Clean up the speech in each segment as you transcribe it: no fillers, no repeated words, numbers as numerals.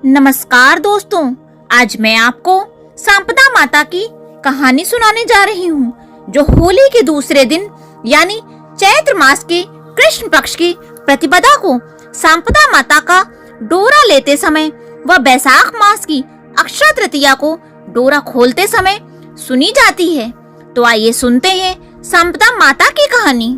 नमस्कार दोस्तों, आज मैं आपको सांपदा माता की कहानी सुनाने जा रही हूँ, जो होली के दूसरे दिन यानी चैत्र मास के कृष्ण पक्ष की प्रतिपदा को सांपदा माता का डोरा लेते समय व बैसाख मास की अक्षय तृतीया को डोरा खोलते समय सुनी जाती है। तो आइए सुनते हैं सांपदा माता की कहानी।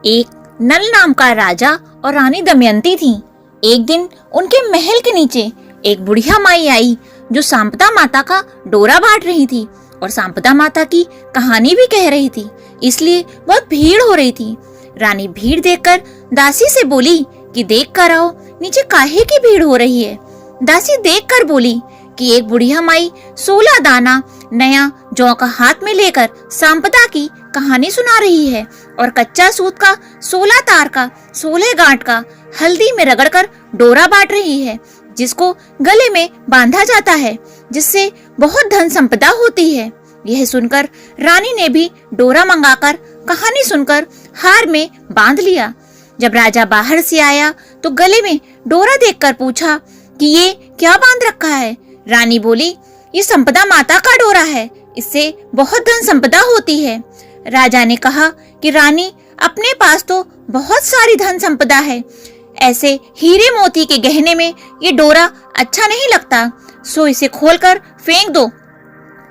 एक नल नाम का राजा और रानी दमयंती थी। एक दिन उनके महल के नीचे एक बुढ़िया माई आई, जो सांपदा माता का डोरा बांट रही थी और सांपदा माता की कहानी भी कह रही थी, इसलिए बहुत भीड़ हो रही थी। रानी भीड़ देखकर दासी से बोली कि देख कर आओ, नीचे काहे की भीड़ हो रही है। दासी देखकर बोली कि एक बुढ़िया माई 16 दाना नया जौ का हाथ में लेकर सांपदा की कहानी सुना रही है और कच्चा सूत का 16 तार का 16 गांठ का हल्दी में रगड़कर डोरा बांट रही है, जिसको गले में बांधा जाता है, जिससे बहुत धन संपदा होती है। यह सुनकर रानी ने भी डोरा मंगाकर कहानी सुनकर हार में बांध लिया। जब राजा बाहर से आया तो गले में डोरा देखकर पूछा कि ये क्या बांध रखा है। रानी बोली, ये संपदा माता का डोरा है, इससे बहुत धन संपदा होती है। राजा ने कहा कि रानी, अपने पास तो बहुत सारी धन संपदा है, ऐसे हीरे मोती के गहने में ये डोरा अच्छा नहीं लगता, सो इसे खोलकर फेंक दो।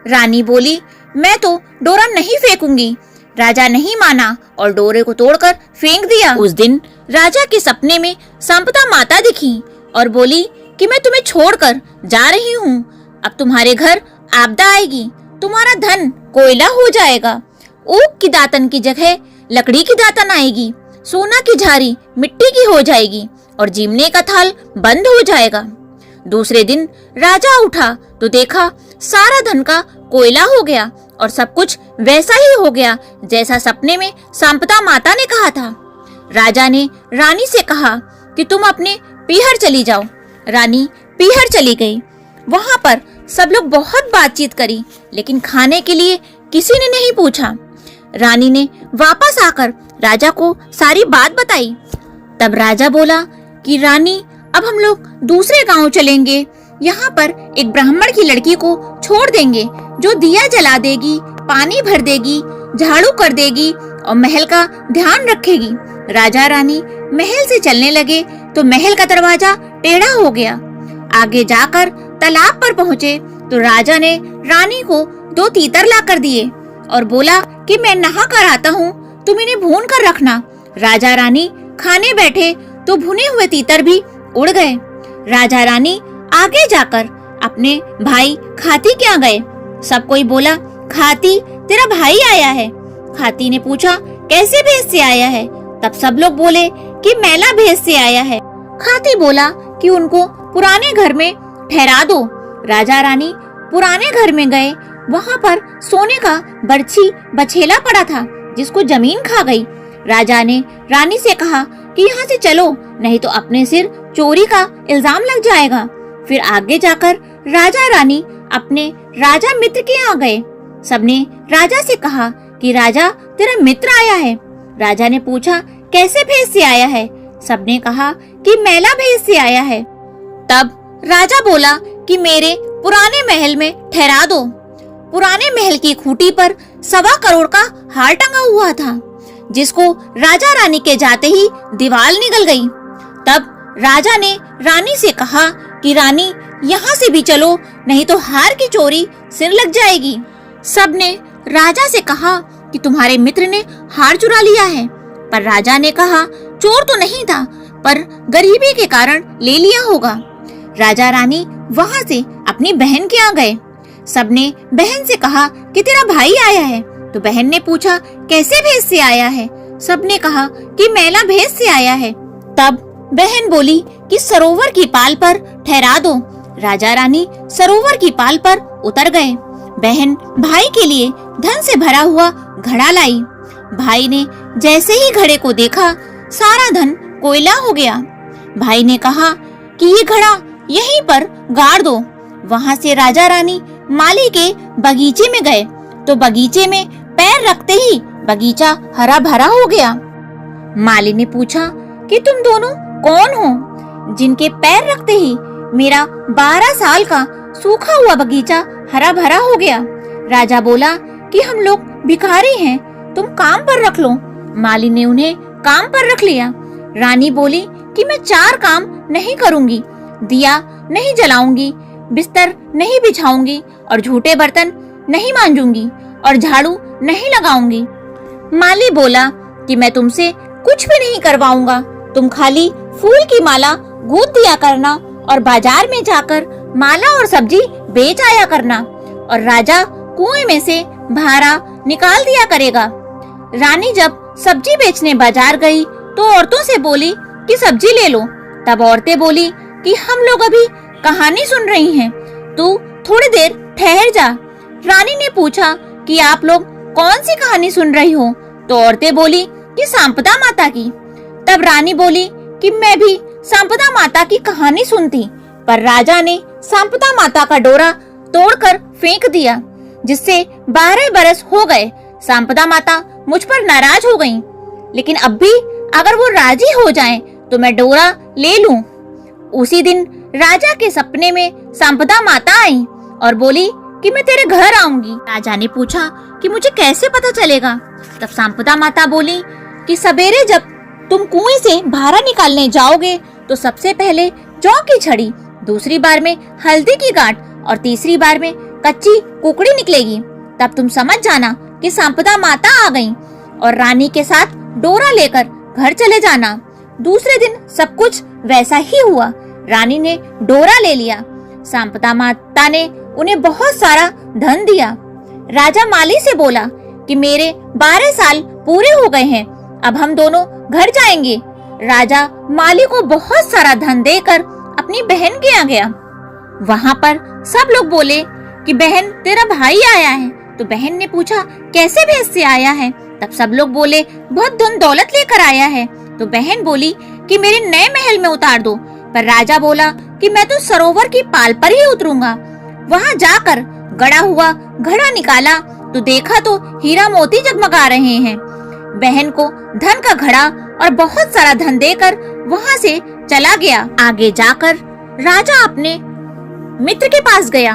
रानी बोली, मैं तो डोरा नहीं फेंकूंगी। राजा नहीं माना और डोरे को तोड़कर फेंक दिया। उस दिन राजा के सपने में सांपदा माता दिखी और बोली कि मैं तुम्हें छोड़कर जा रही हूँ। अब तुम्हारे घर आपदा आएगी, तुम्हारा धन कोयला हो जाएगा, ऊख की दातन की जगह लकड़ी की दातन आएगी, सोना की झारी मिट्टी की हो जाएगी और जीमने का थाल बंद हो जाएगा। दूसरे दिन राजा उठा तो देखा सारा धन का कोयला हो गया और सब कुछ वैसा ही हो गया जैसा सपने में सांपदा माता ने कहा था। राजा ने रानी से कहा कि तुम अपने पीहर चली जाओ। रानी पीहर चली गई। वहां पर सब लोग बहुत बातचीत करी, लेकिन खाने के लिए किसी ने नहीं पूछा। रानी ने वापस आकर राजा को सारी बात बताई। तब राजा बोला कि रानी, अब हम लोग दूसरे गांव चलेंगे। यहाँ पर एक ब्राह्मण की लड़की को छोड़ देंगे, जो दिया जला देगी, पानी भर देगी, झाड़ू कर देगी और महल का ध्यान रखेगी। राजा रानी महल से चलने लगे तो महल का दरवाजा टेढ़ा हो गया। आगे जाकर तालाब पर पहुँचे तो राजा ने रानी को 2 तीतर ला कर दिए और बोला कि मैं नहा कर आता हूँ, तुम इन्हें भून कर रखना। राजा रानी खाने बैठे तो भुने हुए तीतर भी उड़ गए। राजा रानी आगे जाकर अपने भाई खाती के यहाँ गए। सब कोई बोला, खाती, तेरा भाई आया है। खाती ने पूछा, कैसे भेष से आया है? तब सब लोग बोले कि मैला भेष से आया है। खाती बोला कि उनको पुराने घर में ठहरा दो। राजा रानी पुराने घर में गए। वहाँ पर सोने का बरछी बछेला पड़ा था, जिसको जमीन खा गई। राजा ने रानी से कहा कि यहाँ से चलो, नहीं तो अपने सिर चोरी का इल्जाम लग जाएगा। फिर आगे जाकर राजा रानी अपने राजा मित्र के यहाँ गए। सबने राजा से कहा कि राजा, तेरा मित्र आया है। राजा ने पूछा, कैसे भेष से आया है? सबने कहा कि मैला भेष से आया है। तब राजा बोला कि मेरे पुराने महल में ठहरा दो। पुराने महल की खूंटी पर 1.25 करोड़ का हार टंगा हुआ था, जिसको राजा रानी के जाते ही दीवार निकल गई। तब राजा ने रानी से कहा कि रानी, यहाँ से भी चलो, नहीं तो हार की चोरी सिर लग जाएगी। सबने राजा से कहा कि तुम्हारे मित्र ने हार चुरा लिया है। पर राजा ने कहा, चोर तो नहीं था, पर गरीबी के कारण ले लिया होगा। राजा रानी वहाँ से अपनी बहन के यहाँ गए। सबने बहन से कहा कि तेरा भाई आया है। तो बहन ने पूछा, कैसे भेष से आया है? सबने कहा कि मैला भेष से आया है। तब बहन बोली कि सरोवर की पाल पर ठहरा दो। राजा रानी सरोवर की पाल पर उतर गए। बहन भाई के लिए धन से भरा हुआ घड़ा लाई। भाई ने जैसे ही घड़े को देखा, सारा धन कोयला हो गया। भाई ने कहा कि ये घड़ा यहीं पर गाड़ दो। वहाँ से राजा रानी माली के बगीचे में गए तो बगीचे में पैर रखते ही बगीचा हरा भरा हो गया। माली ने पूछा कि तुम दोनों कौन हो, जिनके पैर रखते ही मेरा 12 साल का सूखा हुआ बगीचा हरा भरा हो गया। राजा बोला कि हम लोग भिखारी हैं, तुम काम पर रख लो। माली ने उन्हें काम पर रख लिया। रानी बोली कि मैं 4 काम नहीं करूंगी, दिया नहीं जलाऊंगी, बिस्तर नहीं बिछाऊंगी और झूठे बर्तन नहीं मांजूंगी और झाड़ू नहीं लगाऊंगी। माली बोला कि मैं तुमसे कुछ भी नहीं करवाऊंगा, तुम खाली फूल की माला गूंथ दिया करना और बाजार में जाकर माला और सब्जी बेच आया करना और राजा कुएं में से भारा निकाल दिया करेगा। रानी जब सब्जी बेचने बाजार गई तो औरतों से बोली कि सब्जी ले लो। तब औरतें बोली कि हम लोग अभी कहानी सुन रही हैं, तू थोड़ी देर ठहर जा। रानी ने पूछा कि आप लोग कौन सी कहानी सुन रही हो? तो औरतें बोली कि सांपदा माता की। तब रानी बोली कि मैं भी सांपदा माता की कहानी सुनती, पर राजा ने सांपदा माता का डोरा तोड़कर फेंक दिया, जिससे 12 बरस हो गए। सांपदा माता मुझ पर नाराज हो गईं, लेकिन अब भी अगर वो राजी हो जाएं, तो मैं डोरा ले लूं। उसी दिन राजा के सपने में सांपदा माता आई और बोली कि मैं तेरे घर आऊंगी। राजा ने पूछा कि मुझे कैसे पता चलेगा? तब सांपदा माता बोली कि सवेरे जब तुम कुएं से भारा निकालने जाओगे तो सबसे पहले जौ की छड़ी, दूसरी बार में हल्दी की गांठ और तीसरी बार में कच्ची कुकड़ी निकलेगी। तब तुम समझ जाना कि सांपदा माता आ गईं और रानी के साथ डोरा लेकर घर चले जाना। दूसरे दिन सब कुछ वैसा ही हुआ। रानी ने डोरा ले लिया। सांपदा माता ने उन्हें बहुत सारा धन दिया। राजा माली से बोला कि मेरे 12 साल पूरे हो गए हैं, अब हम दोनों घर जाएंगे। राजा माली को बहुत सारा धन देकर अपनी बहन के यहाँ गया। वहाँ पर सब लोग बोले कि बहन तेरा भाई आया है। तो बहन ने पूछा कैसे भेष से आया है? तब सब लोग बोले बहुत धन दौलत लेकर आया है। तो बहन बोली कि मेरे नए महल में उतार दो। पर राजा बोला कि मैं तो सरोवर की पाल पर ही उतरूंगा। वहाँ जाकर गड़ा हुआ घड़ा निकाला तो देखा तो हीरा मोती जगमगा रहे हैं। बहन को धन का घड़ा और बहुत सारा धन देकर वहाँ से चला गया। आगे जाकर राजा अपने मित्र के पास गया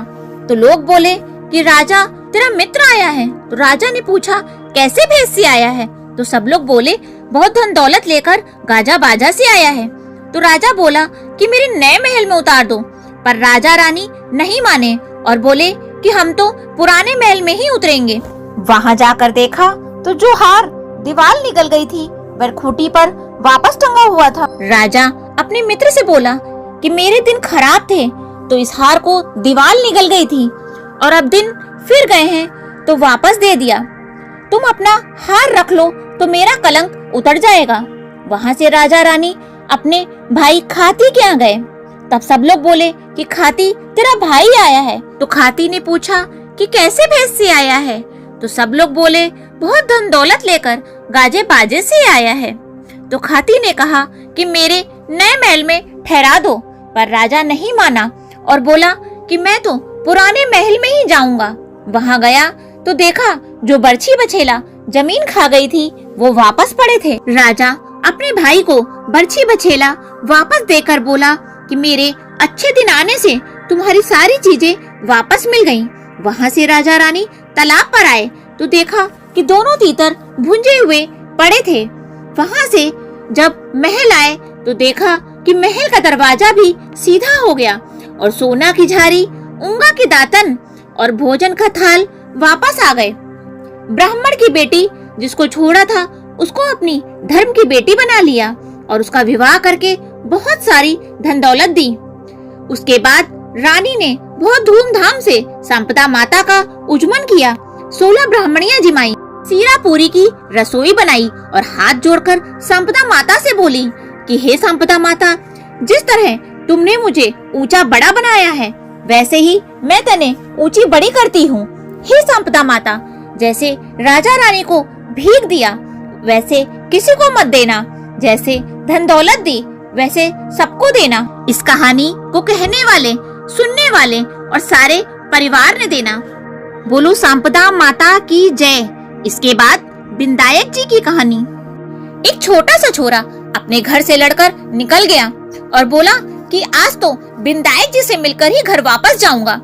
तो लोग बोले कि राजा तेरा मित्र आया है। तो राजा ने पूछा कैसे भेष से आया है? तो सब लोग बोले बहुत धन दौलत लेकर गाजा बाजा से आया है। तो राजा बोला कि मेरे नए महल में उतार दो। पर राजा रानी नहीं माने और बोले कि हम तो पुराने महल में ही उतरेंगे। वहाँ जाकर देखा तो जो हार दीवार निकल गई थी वह खूंटी पर वापस टंगा हुआ था। राजा अपने मित्र से बोला कि मेरे दिन खराब थे तो इस हार को दीवार निकल गई थी और अब दिन फिर गए हैं तो वापस दे दिया। तुम अपना हार रख लो तो मेरा कलंक उतर जाएगा। वहाँ से राजा रानी अपने भाई खाती के यहाँ गए। तब सब लोग बोले कि खाती तेरा भाई आया है। तो खाती ने पूछा कि कैसे भेष से आया है? तो सब लोग बोले बहुत धन दौलत लेकर गाजे बाजे से आया है। तो खाती ने कहा कि मेरे नए महल में ठहरा दो। पर राजा नहीं माना और बोला कि मैं तो पुराने महल में ही जाऊंगा। वहाँ गया तो देखा जो बरछी बछेला जमीन खा गई थी वो वापस पड़े थे। राजा अपने भाई को बरछी बछेला वापस देकर बोला कि मेरे अच्छे दिन आने से तुम्हारी सारी चीजें वापस मिल गईं। वहाँ से राजा रानी तालाब पर आए तो देखा कि दोनों तीतर भुंजे हुए पड़े थे। वहाँ से जब महल आए तो देखा कि महल का दरवाजा भी सीधा हो गया और सोना की झारी, ऊंगा की दातन और भोजन का थाल वापस आ गए। ब्राह्मण की बेटी जिसको छोड़ा था उसको अपनी धर्म की बेटी बना लिया और उसका विवाह करके बहुत सारी धन दौलत दी। उसके बाद रानी ने बहुत धूमधाम से सांपदा माता का उजमन किया। 16 ब्राह्मणियां जिमाई, सीरा पूरी की रसोई बनाई और हाथ जोड़कर सांपदा माता से बोली कि हे सांपदा माता, जिस तरह तुमने मुझे ऊंचा बड़ा बनाया है वैसे ही मैं तने ऊंची बड़ी करती हूँ। हे सांपदा माता, जैसे राजा रानी को भीख दिया वैसे किसी को मत देना, जैसे धन दौलत दी वैसे सबको देना। इस कहानी को कहने वाले, सुनने वाले और सारे परिवार ने देना। बोलो सांपदा माता की जय। इसके बाद बिंदायक जी की कहानी। एक छोटा सा छोरा अपने घर से लड़कर निकल गया और बोला कि आज तो विधायक जी से मिलकर ही घर वापस जाऊंगा।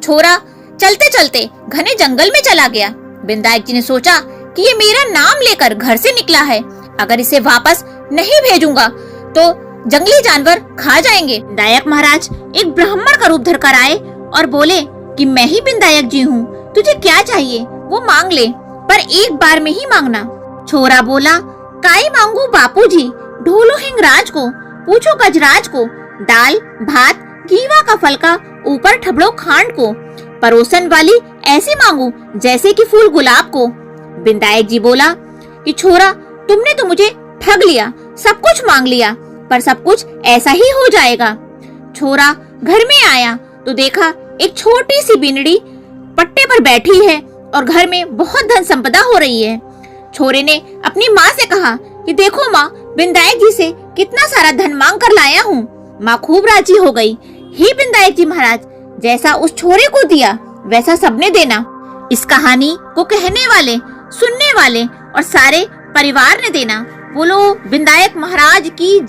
छोरा चलते चलते घने जंगल में चला गया। विधायक जी ने सोचा कि ये मेरा नाम लेकर घर से निकला है, अगर इसे वापस नहीं भेजूंगा तो जंगली जानवर खा जाएंगे। विधायक महाराज एक ब्राह्मण का रूप धर कर आए और बोले कि मैं ही विधायक जी हूँ, तुझे क्या चाहिए वो मांग ले, पर एक बार में ही मांगना। छोरा बोला, काई मांगू बापूजी, ढोलो हिंगराज को, पूछो गजराज को, दाल भात घीवा का फलका, ऊपर ठबड़ो खांड को, परोसन वाली ऐसी मांगू जैसे कि फूल गुलाब को। विधायक जी बोला कि छोरा तुमने तो मुझे ठग लिया, सब कुछ मांग लिया, पर सब कुछ ऐसा ही हो जाएगा। छोरा घर में आया तो देखा एक छोटी सी बिनड़ी पट्टे पर बैठी है और घर में बहुत धन संपदा हो रही है। छोरे ने अपनी माँ से कहा कि देखो माँ, विधायक जी से कितना सारा धन मांग कर लाया हूँ। माँ खूब राजी हो गई। हे विधायक जी महाराज, जैसा उस छोरे को दिया वैसा सबने देना। इस कहानी को कहने वाले, सुनने वाले और सारे परिवार ने देना। बोलो विधायक महाराज की।